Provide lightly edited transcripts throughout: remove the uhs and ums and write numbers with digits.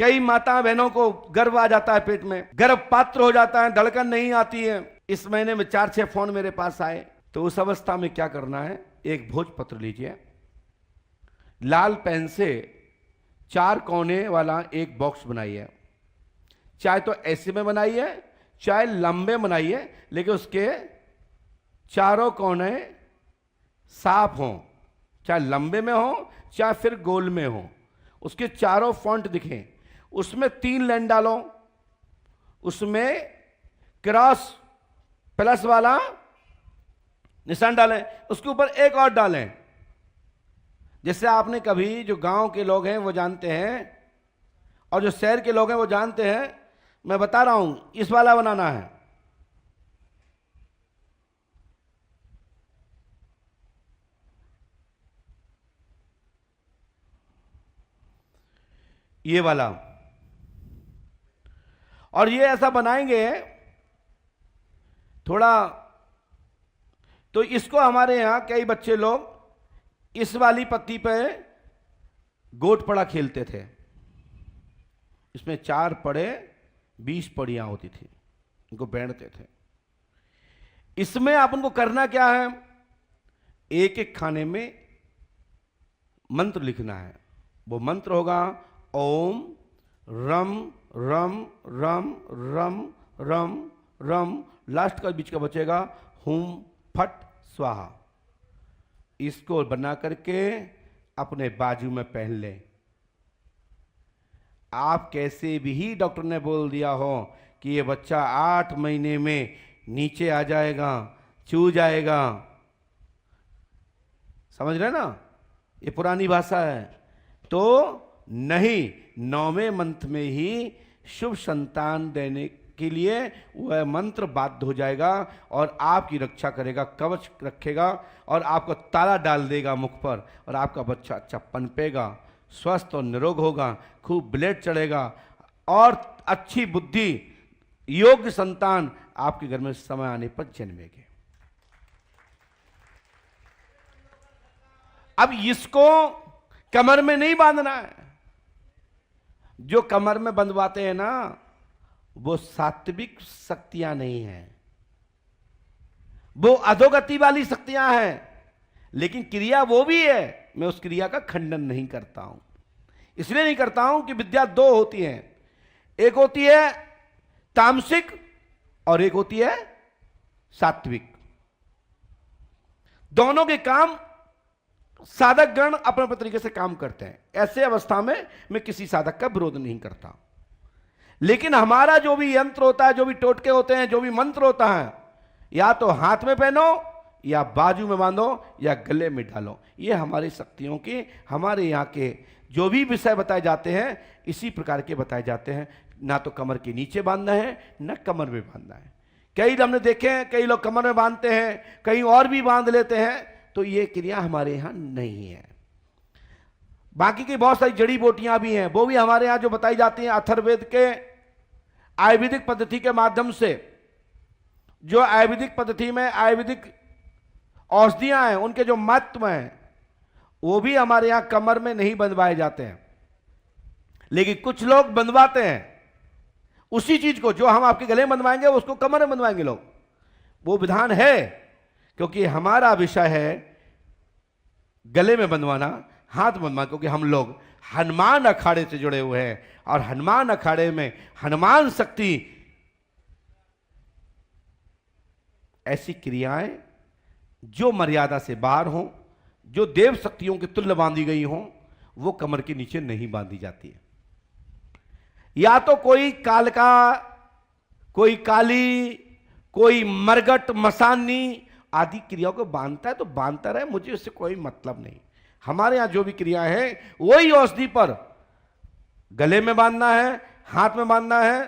कई माता बहनों को गर्भ आ जाता है, पेट में गर्भ पात्र हो जाता है, धड़कन नहीं आती है। इस महीने में 4-6 फोन मेरे पास आए। तो उस अवस्था में क्या करना है, एक भोजपत्र लीजिए, लाल पेन से 4 कोने वाला एक बॉक्स बनाइए, चाहे तो ऐसे में बनाइए चाहे लंबे बनाइए, लेकिन उसके चारों कोने साफ हों, चाहे लंबे में हो चाहे फिर गोल में हो, उसके चारों फॉन्ट दिखें। उसमें 3 लाइन डालो, उसमें क्रॉस प्लस वाला निशान डालें, उसके ऊपर एक और डालें। जैसे आपने कभी, जो गांव के लोग हैं वो जानते हैं और जो शहर के लोग हैं वो जानते हैं, मैं बता रहा हूं, इस वाला बनाना है। ये वाला, और ये ऐसा बनाएंगे थोड़ा, तो इसको हमारे यहां कई बच्चे लोग इस वाली पत्ती पे गोट पड़ा खेलते थे। इसमें 4 पड़े 20 पड़ियां होती थी, इनको बांटते थे। इसमें आप उनको करना क्या है, एक एक खाने में मंत्र लिखना है। वो मंत्र होगा ओम रम रम रम रम रम रम, लास्ट का बीच का बचेगा हुम फट स्वाहा। इसको बना करके अपने बाजू में पहन लें। आप कैसे भी डॉक्टर ने बोल दिया हो कि ये बच्चा 8 महीने में नीचे आ जाएगा, चू जाएगा, समझ रहे ना, ये पुरानी भाषा है, तो नहीं, 9वें मंत्र में ही शुभ संतान देने के लिए वह मंत्र बाध्य हो जाएगा और आपकी रक्षा करेगा, कवच रखेगा और आपको ताला डाल देगा मुख पर, और आपका बच्चा अच्छा पनपेगा, स्वस्थ और निरोग होगा, खूब ब्लड चढ़ेगा और अच्छी बुद्धि, योग्य संतान आपके घर में समय आने पर जन्मेंगे। अब इसको कमर में नहीं बांधना है। जो कमर में बंधवाते हैं ना, वो सात्विक शक्तियां नहीं हैं, वो अधोगति वाली शक्तियां हैं। लेकिन क्रिया वो भी है, मैं उस क्रिया का खंडन नहीं करता हूं। इसलिए नहीं करता हूं कि विद्या 2 होती है, एक होती है तामसिक और एक होती है सात्विक। दोनों के काम साधक गण अपने अपने तरीके से काम करते हैं। ऐसे अवस्था में मैं किसी साधक का विरोध नहीं करता। लेकिन हमारा जो भी यंत्र होता है, जो भी टोटके होते हैं, जो भी मंत्र होता है, या तो हाथ में पहनो या बाजू में बांधो या गले में डालो। ये हमारी शक्तियों की, हमारे यहाँ के जो भी विषय बताए जाते हैं इसी प्रकार के बताए जाते हैं। ना तो कमर के नीचे बांधना है, ना कमर में बांधना है। कई हमने देखे हैं, कई लोग कमर में बांधते हैं, कहीं और भी बांध लेते हैं, तो ये क्रिया हमारे यहां नहीं है। बाकी की बहुत सारी जड़ी बूटियां भी हैं, वो भी हमारे यहां जो बताई जाती हैं अथर्ववेद के आयुर्वेदिक पद्धति के माध्यम से। जो आयुर्वेदिक पद्धति में आयुर्वेदिक औषधियां हैं, उनके जो महत्व हैं, वो भी हमारे यहां कमर में नहीं बंधवाए जाते हैं। लेकिन कुछ लोग बंधवाते हैं उसी चीज को, जो हम आपके गले में बंधवाएंगे उसको कमर में बंधवाएंगे लोग। वो विधान है, क्योंकि हमारा विषय है गले में बंधवाना, हाथ में बंधवाना, क्योंकि हम लोग हनुमान अखाड़े से जुड़े हुए हैं और हनुमान अखाड़े में हनुमान शक्ति, ऐसी क्रियाएं जो मर्यादा से बाहर हों, जो देव शक्तियों के तुल्य बांधी गई हों, वो कमर के नीचे नहीं बांधी जाती है। या तो कोई कालका, कोई काली, कोई मरगट, मसानी आदि क्रियाओं को बांधता है तो बांधता रहे, मुझे उससे कोई मतलब नहीं। हमारे यहां जो भी क्रिया है वही औषधि पर गले में बांधना है, हाथ में बांधना है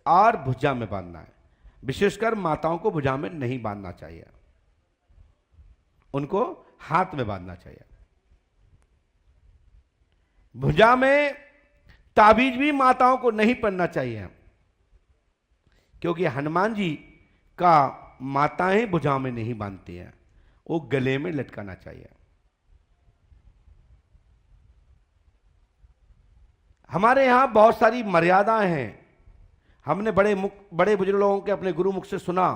और भुजा में बांधना है। विशेषकर माताओं को भुजा में नहीं बांधना चाहिए, उनको हाथ में बांधना चाहिए। भुजा में ताबीज भी माताओं को नहीं पहनना चाहिए, क्योंकि हनुमान जी का माताएं भुजा में नहीं बांधती हैं, वो गले में लटकाना चाहिए। हमारे यहां बहुत सारी मर्यादाएं हैं। हमने बड़े बुजुर्ग लोगों के अपने गुरु मुख से सुना,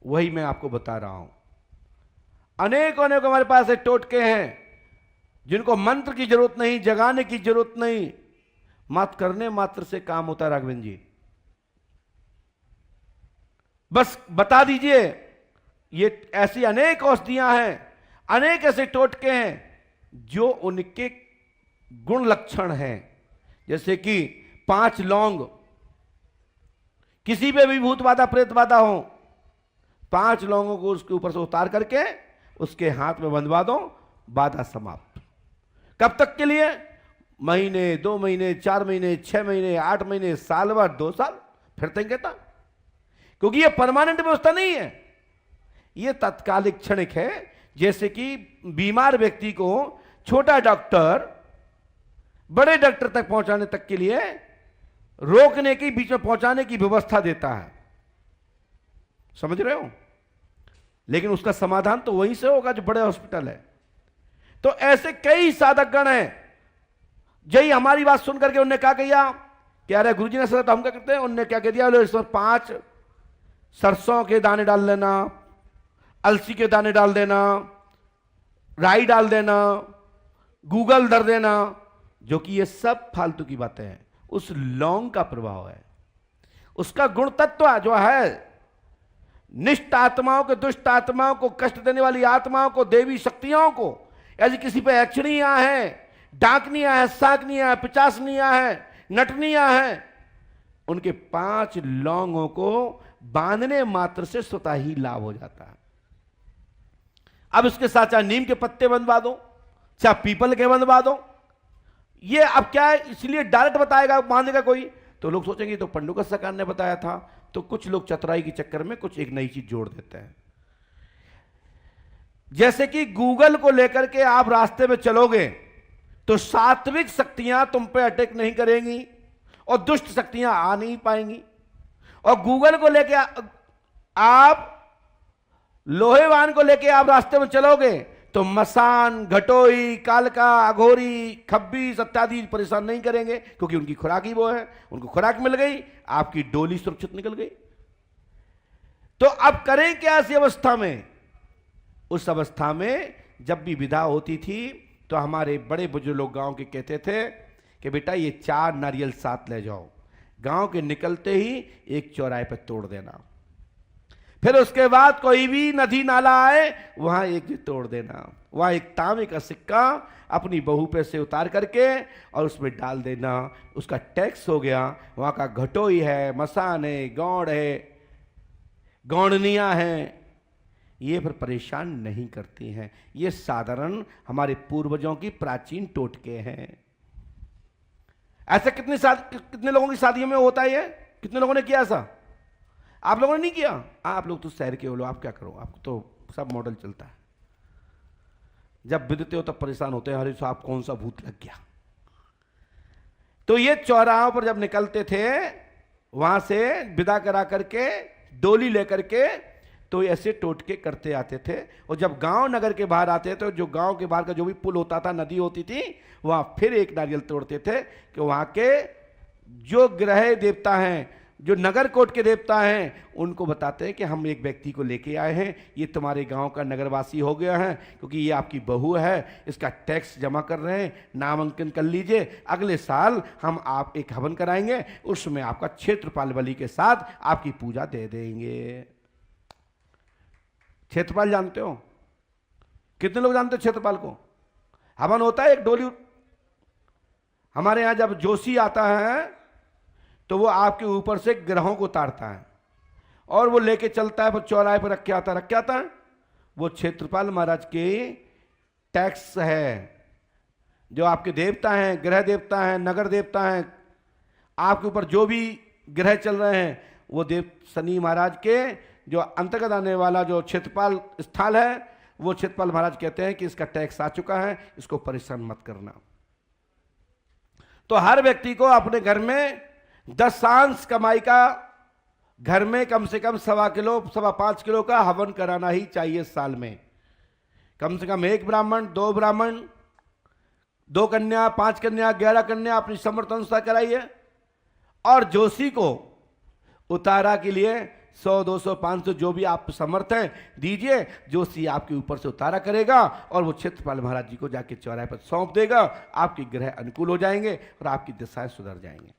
वही मैं आपको बता रहा हूं। अनेक हमारे पास ऐसे टोटके हैं जिनको मंत्र की जरूरत नहीं, जगाने की जरूरत नहीं, मात्र करने मात्र से काम होता है। राघवेंद्र जी, बस बता दीजिए, ये ऐसी अनेक औषधियां हैं, अनेक ऐसे टोटके हैं जो उनके गुण लक्षण हैं। जैसे कि 5 लौंग, किसी पे भी भूत बाधा प्रेत बाधा हो, 5 लौंगों को उसके ऊपर से उतार करके उसके हाथ में बंधवा दो, बाधा समाप्त। कब तक के लिए? महीने, 2 महीने, 4 महीने, 6 महीने, 8 महीने, साल भर, 2 साल, फिर तक कहता, क्योंकि यह परमानेंट व्यवस्था नहीं है, यह तात्कालिक क्षणिक है। जैसे कि बीमार व्यक्ति को छोटा डॉक्टर बड़े डॉक्टर तक पहुंचाने तक के लिए रोकने की, बीच में पहुंचाने की व्यवस्था देता है, समझ रहे हो? लेकिन उसका समाधान तो वहीं से होगा जो बड़े हॉस्पिटल है। तो ऐसे कई साधकगण हैं, जही हमारी बात सुनकर के उनने क्या किया कि अरे गुरुजी ने सर तो हम क्या करते हैं, उनने क्या कह दिया, इसमें 5 सरसों के दाने डाल देना, अलसी के दाने डाल देना, राई डाल देना, गूगल धर देना, जो कि ये सब फालतू की बातें हैं। उस लौंग का प्रभाव है, उसका गुण तत्व जो है, निष्ठ आत्माओं को, दुष्ट आत्माओं को, कष्ट देने वाली आत्माओं को, देवी शक्तियों को, यदि किसी पे यक्षिणियां हैं, डाकनियां है, साकनियां है, पिचासनियां है, नटनियां है, उनके 5 लौंगों को बांधने मात्र से स्वतः ही लाभ हो जाता है। अब इसके साथ चाहे नीम के पत्ते बंधवा दो, चाहे पीपल के बंधवा दो, ये अब क्या है, इसलिए डायरेक्ट बताएगा बांधेगा कोई, तो लोग सोचेंगे तो पंडुका सरकार ने बताया था। तो कुछ लोग चतुराई के चक्कर में कुछ एक नई चीज जोड़ देते हैं। जैसे कि गूगल को लेकर के आप रास्ते में चलोगे तो सात्विक शक्तियां तुम पे अटैक नहीं करेंगी और दुष्ट शक्तियां आ नहीं पाएंगी। और गूगल को लेके आप लोहेवान को लेके आप रास्ते में चलोगे तो मसान, घटोई, कालका, अघोरी, खब्बीस इत्यादि परेशान नहीं करेंगे, क्योंकि उनकी खुराक ही वो है, उनको खुराक मिल गई, आपकी डोली सुरक्षित निकल गई। तो अब करें क्या ऐसी अवस्था में? उस अवस्था में जब भी विदा होती थी तो हमारे बड़े बुजुर्ग लोग गांव के कहते थे कि बेटा ये 4 नारियल साथ ले जाओ, गांव के निकलते ही एक चौराहे पर तोड़ देना, फिर उसके बाद कोई भी नदी नाला आए वहां एक तोड़ देना, वहां एक तांबे का सिक्का अपनी बहू पे से उतार करके और उसमें डाल देना, उसका टैक्स हो गया। वहां का घटोई है, मसान है, गौड़ है, गौड़नियां हैं, ये फिर परेशान नहीं करती हैं। ये साधारण हमारे पूर्वजों की प्राचीन टोटके हैं। ऐसा कितने लोगों की शादियों में होता है ये? कितने लोगों ने किया ऐसा? आप लोगों ने नहीं किया? आप लोग तो शहर के हो, आप क्या करो, आपको तो सब मॉडल चलता है। जब विदते हो तब परेशान होते हैं, अरे साहब कौन सा भूत लग गया। तो ये चौराहों पर जब निकलते थे वहां से विदा करा करके डोली लेकर के, तो ऐसे टोटके करते आते थे। और जब गांव नगर के बाहर आते थे, जो गांव के बाहर का जो भी पुल होता था, नदी होती थी, वहां फिर एक नारियल तोड़ते थे कि वहां के जो ग्रह देवता हैं, जो नगर कोट के देवता हैं, उनको बताते हैं कि हम एक व्यक्ति को लेके आए हैं, ये तुम्हारे गांव का नगरवासी हो गया है, क्योंकि ये आपकी बहू है, इसका टैक्स जमा कर रहे हैं, नामांकन कर लीजिए, अगले साल हम आप एक हवन कराएंगे, उसमें आपका क्षेत्रपाल बलि के साथ आपकी पूजा दे देंगे। क्षेत्रपाल जानते हो? कितने लोग जानते हो क्षेत्रपाल को? हवन होता है एक डोली, हमारे यहां जब जोशी आता है तो वो आपके ऊपर से ग्रहों को उतारता है और वो लेके चलता है, फिर चौराहे पर रख के आता है। वो क्षेत्रपाल महाराज के टैक्स है। जो आपके देवता हैं, ग्रह देवता हैं, नगर देवता हैं, आपके ऊपर जो भी ग्रह चल रहे हैं, वो देव शनि महाराज के जो अंतर्गत आने वाला जो क्षेत्रपाल स्थल है, वो क्षेत्रपाल महाराज कहते हैं कि इसका टैक्स आ चुका है, इसको परेशान मत करना। तो हर व्यक्ति को अपने घर में 10 कमाई का, घर में कम से कम 1.25 किलो, 5.25 किलो का हवन कराना ही चाहिए साल में। कम से कम 1 ब्राह्मण, 2 ब्राह्मण, 2 कन्या, 5 कन्या, 11 कन्या अपनी समर्थ अनुसार कराइए। और जोशी को उतारा के लिए 100, 200, 500 जो भी आप समर्थ हैं दीजिए। जोशी आपके ऊपर से उतारा करेगा और वो क्षेत्रपाल महाराज जी को जाके चौराहे पर सौंप देगा। आपके ग्रह अनुकूल हो जाएंगे और आपकी दशाएं सुधर जाएंगे।